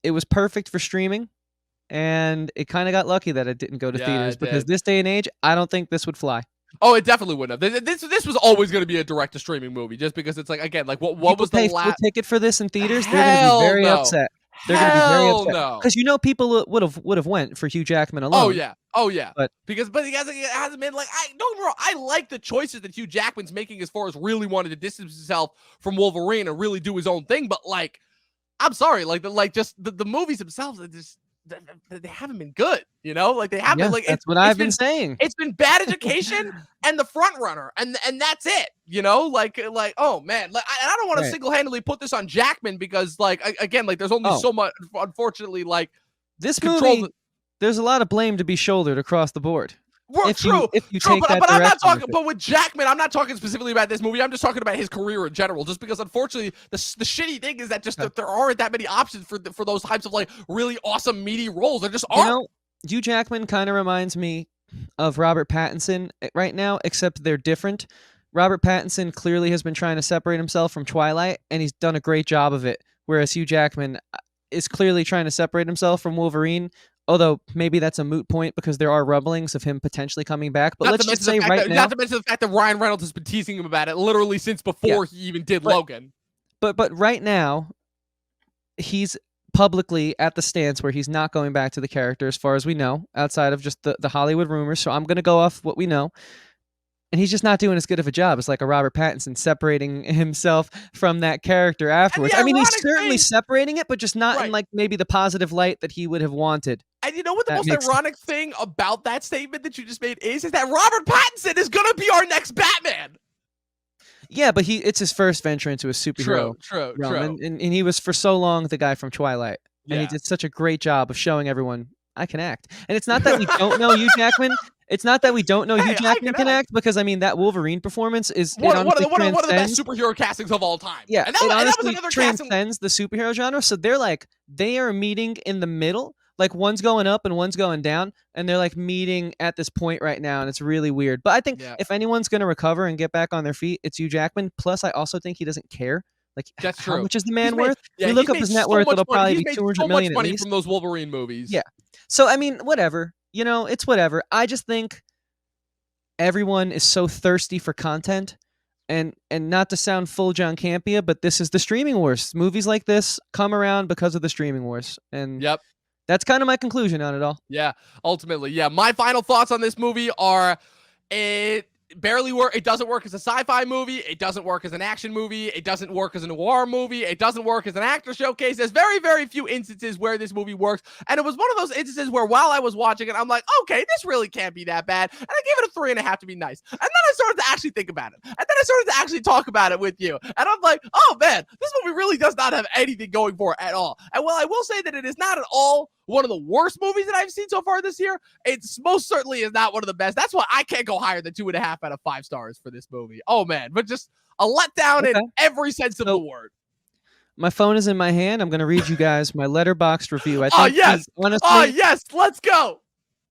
it was perfect for streaming. And it kind of got lucky that it didn't go to theaters because this day and age, I don't think this would fly. Oh, it definitely wouldn't have. This was always going to be a direct-to-streaming movie, just because it's like, again, like what was the last ticket for this in theaters? They're going to be very upset. They're going to be very upset because people would have went for Hugh Jackman alone. Oh yeah. But he hasn't been like, don't get me wrong, I like the choices that Hugh Jackman's making as far as really wanting to distance himself from Wolverine and really do his own thing. But like, I'm sorry, the movies themselves are just. They haven't been good, like they haven't. Like that's what I've been saying. It's been Bad Education and The Front Runner, and that's it. Like oh man, like I don't want to single-handedly put this on Jackman because again, there's only so much. Unfortunately, this movie, there's a lot of blame to be shouldered across the board. Well, if you true, take that but I'm not direction with talking. it. But with Jackman, I'm not talking specifically about this movie. I'm just talking about his career in general. Just because, unfortunately, the shitty thing is that just Okay. there aren't that many options for those types of like really awesome meaty roles. There just You aren't. know, Hugh Jackman kind of reminds me of Robert Pattinson right now, except they're different. Robert Pattinson clearly has been trying to separate himself from Twilight, and he's done a great job of it. Whereas Hugh Jackman is clearly trying to separate himself from Wolverine. Although maybe that's a moot point because there are rumblings of him potentially coming back. But let's just say right now, Not to mention the fact that Ryan Reynolds has been teasing him about it literally since before he even did but Logan. but right now, he's publicly at the stance where he's not going back to the character as far as we know, outside of just the Hollywood rumors. So I'm going to go off what we know. And he's just not doing as good of a job as like a Robert Pattinson separating himself from that character And afterwards. the I mean, he's ironic certainly thing, separating it, but just not in right? like maybe the positive light that he would have wanted. And you know what the That most makes ironic thing about that statement that you just made is that Robert Pattinson is gonna be our next Batman. Yeah, but it's his first venture into a superhero realm. True. And he was for so long the guy from Twilight. And he Yeah. did such a great job of showing everyone I can act. And it's not that we don't know Hugh Jackman. It's not that we don't know Hey, Hugh Jackman can act, because I mean that Wolverine performance is one of the transcends. best superhero castings of all time. Yeah, and it that was honestly another casting. transcends the superhero genre. So they are meeting in the middle. Like one's going up and one's going down, and they're like meeting at this point right now, and it's really weird. But I think if anyone's going to recover and get back on their feet, it's Hugh Jackman. Plus, I also think he doesn't care. Like, That's how true. much is the man He's made- worth? yeah, we look he's up made his net so worth; much it'll money. probably He's be made 200 so much million at money least. from those Wolverine movies. Yeah. So I mean, whatever. You know, it's whatever. I just think everyone is so thirsty for content. And not to sound full John Campea, but this is the streaming wars. Movies like this come around because of the streaming wars. And Yep. that's kind of my conclusion on it all. Yeah, ultimately, yeah. My final thoughts on this movie are it barely work. It doesn't work as a sci-fi movie. It doesn't work as an action movie. It doesn't work as a noir movie. It doesn't work as an actor showcase. There's very, very few instances where this movie works. And it was one of those instances where while I was watching it, I'm like, okay, this really can't be that bad. And I gave it a 3.5 to be nice. And then I started to actually think about it. And then I started to actually talk about it with you. And I'm like, oh man, this movie really does not have anything going for it at all. And while I will say that it is not at all one of the worst movies that I've seen so far this year, it's most certainly is not one of the best. That's why I can't go higher than 2.5 out of 5 stars for this movie. Oh man, but just a letdown in every sense of the word. My phone is in my hand. I'm going to read you guys my Letterboxd review. I think honestly, yes, let's go.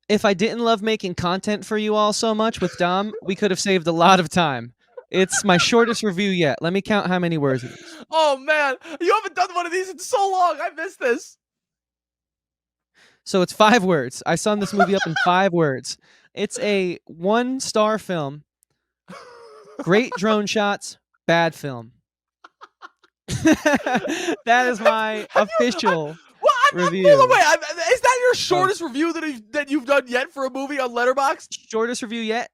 If I didn't love making content for you all so much with Dom, we could have saved a lot of time. It's my shortest review yet. Let me count how many words it is. Oh man, you haven't done one of these in so long. I missed this. So it's 5 words. I summed this movie up in 5 words. It's a 1-star film. Great drone shots, bad film. That is my official review. By the way, is that your shortest review that you've done yet for a movie on Letterboxd? Shortest review yet.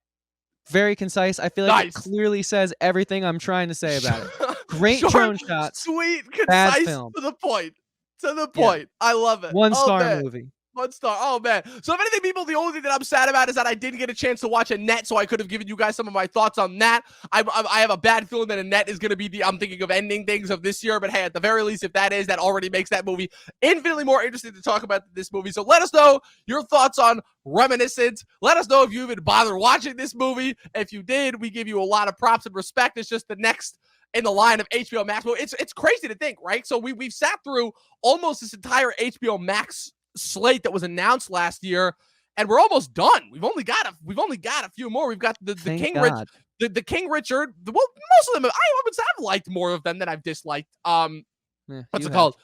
Very concise. I feel like it clearly says everything I'm trying to say about it. Great drone shots. Sweet, concise, bad film. to the point. To the point. Yeah. I love it. 1-star movie. 1 star. Oh man. So if anything, people, the only thing that I'm sad about is that I didn't get a chance to watch Annette, so I could have given you guys some of my thoughts on that. I have a bad feeling that Annette is going to be I'm thinking of ending things of this year, but hey, at the very least, if that already makes that movie infinitely more interesting to talk about this movie. So let us know your thoughts on Reminiscence. Let us know if you even bothered watching this movie. If you did, we give you a lot of props and respect. It's just the next in the line of HBO Max. Well, it's crazy to think, right? So we've sat through almost this entire HBO Max slate that was announced last year, and we're almost done. We've only got a few more. We've got the King Richard, the King Richard. Well, most of them I would say I've liked more of them than I've disliked. What's it called?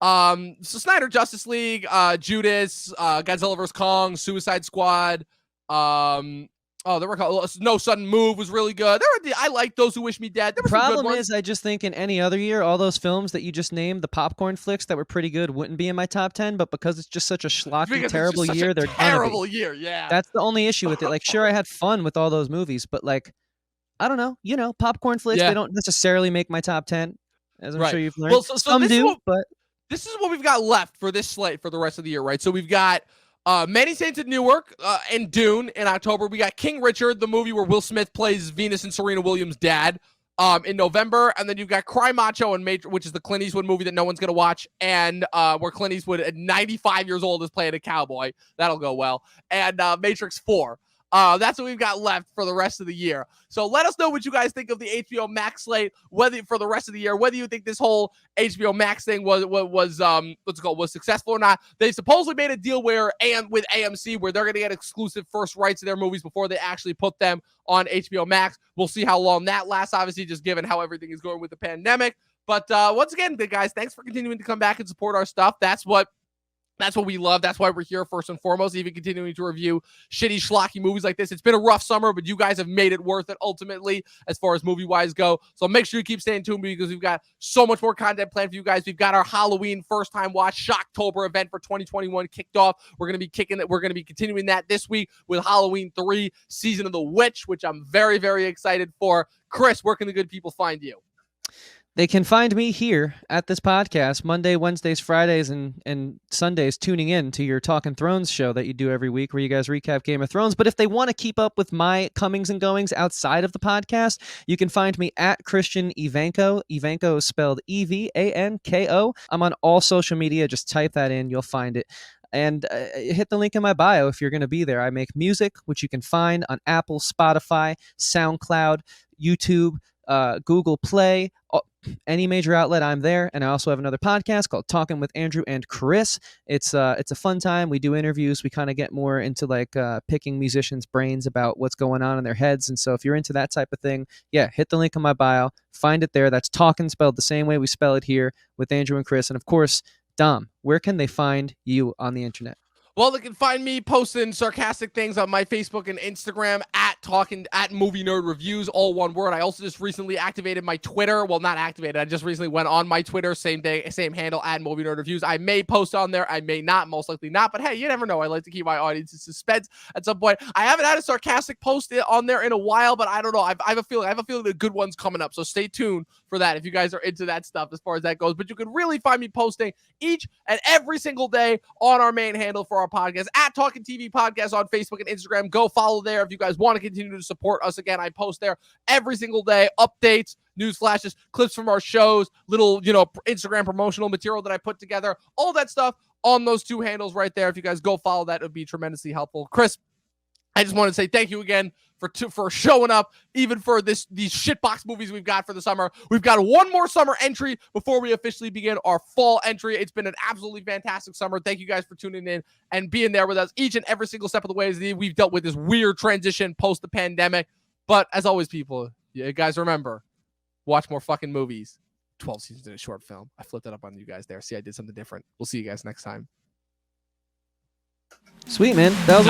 So Snyder Justice League, Judas, Godzilla vs Kong, Suicide Squad. There were No Sudden Move was really good. I like Those Who Wish Me Dead. The problem is, I just think in any other year, all those films that you just named, the popcorn flicks that were pretty good, wouldn't be in my top 10. But because it's just such a schlocky, terrible year, they're terrible year. Yeah, that's the only issue with it. Like, sure, I had fun with all those movies, but like, I don't know. You know, popcorn flicks, they don't necessarily make my top 10, as I'm sure you've learned. Well, so some do, but this is what we've got left for this slate for the rest of the year, right? So we've got Many Saints in Newark and Dune in October. We got King Richard, the movie where Will Smith plays Venus and Serena Williams' dad, in November. And then you've got Cry Macho and Major, which is the Clint Eastwood movie that no one's going to watch, and where Clint Eastwood at 95 years old is playing a cowboy. That'll go well. And Matrix 4. That's what we've got left for the rest of the year. So let us know what you guys think of the HBO Max slate, whether for the rest of the year, whether you think this whole HBO Max thing was successful or not. They supposedly made a deal with AMC where they're going to get exclusive first rights to their movies before they actually put them on HBO Max. We'll see how long that lasts, obviously, just given how everything is going with the pandemic. But once again, guys, thanks for continuing to come back and support our stuff. That's what we love. That's why we're here first and foremost, even continuing to review shitty, schlocky movies like this. It's been a rough summer, but you guys have made it worth it ultimately as far as movie-wise go. So make sure you keep staying tuned because we've got so much more content planned for you guys. We've got our Halloween first-time watch Shocktober event for 2021 kicked off. We're going to be continuing that this week with Halloween 3, Season of the Witch, which I'm very, very excited for. Chris, where can the good people find you? They can find me here at this podcast Monday, Wednesdays, Fridays, and Sundays tuning in to your Talkin' Thrones show that you do every week where you guys recap Game of Thrones. But if they want to keep up with my comings and goings outside of the podcast, you can find me at Christian Evanko. Evanko is spelled Evanko. I'm on all social media. Just type that in. You'll find it. And hit the link in my bio if you're going to be there. I make music, which you can find on Apple, Spotify, SoundCloud, YouTube, Google Play, any major outlet. I'm there. And I also have another podcast called Talkin' with Andrew and Chris. It's a fun time. We do interviews. We kind of get more into like picking musicians' brains about what's going on in their heads. And so if you're into that type of thing, yeah, hit the link in my bio. Find it there. That's Talkin' spelled the same way we spell it here with Andrew and Chris. And of course, Dom, where can they find you on the internet? Well, they can find me posting sarcastic things on my Facebook and Instagram at Movie Nerd Reviews, all one word. I also just recently activated my Twitter. Well, not activated. I just recently went on my Twitter, same day, same handle, at Movie Nerd Reviews. I may post on there. I may not, most likely not. But hey, you never know. I like to keep my audience in suspense at some point. I haven't had a sarcastic post on there in a while, but I don't know. I have a feeling the good one's coming up. So stay tuned for that if you guys are into that stuff as far as that goes. But you can really find me posting each and every single day on our main handle for our podcast at Talkin' TV Podcast on Facebook and Instagram. Go follow there if you guys want to continue to support us. Again, I post there every single day, updates, news flashes, clips from our shows, little, Instagram promotional material that I put together, all that stuff on those two handles right there. If you guys go follow that, it would be tremendously helpful. Chris, I just want to say thank you again for showing up, even for these shitbox movies we've got for the summer. We've got one more summer entry before we officially begin our fall entry. It's been an absolutely fantastic summer. Thank you guys for tuning in and being there with us each and every single step of the way as we've dealt with this weird transition post the pandemic. But as always, people, you guys remember, watch more fucking movies. 12 seasons in a short film. I flipped it up on you guys there. See, I did something different. We'll see you guys next time. Sweet, man. That was